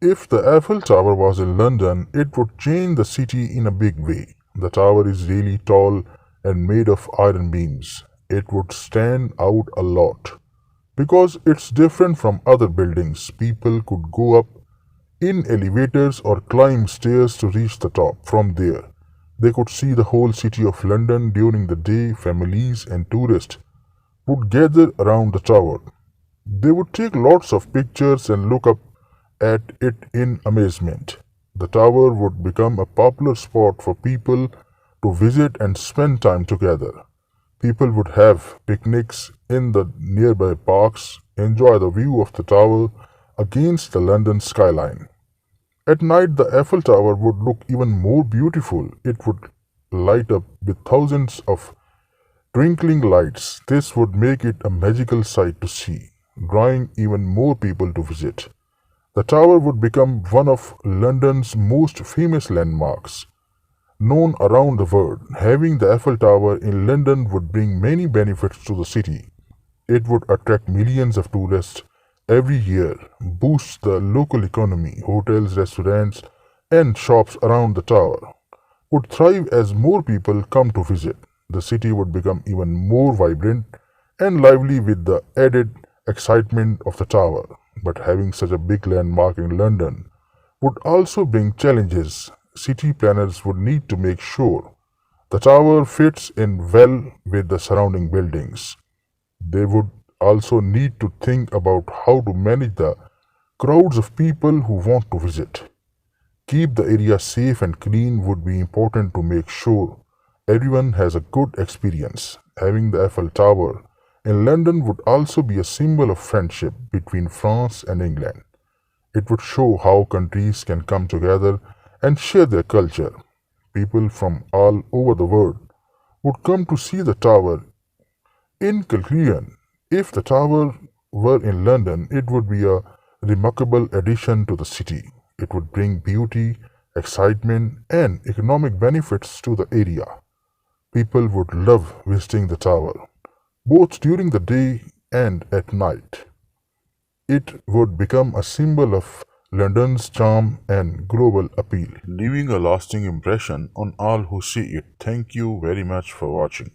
If the Eiffel Tower was in London, it would change the city in a big way. The tower is really tall and made of iron beams. It would stand out a lot. Because it's different from other buildings, people could go up in elevators or climb stairs to reach the top. From there, they could see the whole city of London during the day. Families and tourists would gather around the tower. They would take lots of pictures and look up at it in amazement. The tower would become a popular spot for people to visit and spend time together. People would have picnics in the nearby parks, enjoy the view of the tower against the London skyline. At night, the Eiffel Tower would look even more beautiful. It would light up with thousands of twinkling lights. This would make it a magical sight to see, drawing even more people to visit. The tower would become one of London's most famous landmarks, known around the world. Having the Eiffel Tower in London would bring many benefits to the city. It would attract millions of tourists every year, boost the local economy. Hotels, restaurants, and shops around the tower would thrive as more people come to visit. The city would become even more vibrant and lively with the added excitement of the tower. But having such a big landmark in London would also bring challenges. City planners would need to make sure the tower fits in well with the surrounding buildings. They would also need to think about how to manage the crowds of people who want to visit. Keep the area safe and clean would be important to make sure everyone has a good experience. Having the Eiffel Tower in London would also be a symbol of friendship between France and England. It would show how countries can come together and share their culture. People from all over the world would come to see the tower. In conclusion, if the tower were in London, it would be a remarkable addition to the city. It would bring beauty, excitement, and economic benefits to the area. People would love visiting the tower, both during the day and at night. It would become a symbol of London's charm and global appeal, leaving a lasting impression on all who see it. Thank you very much for watching.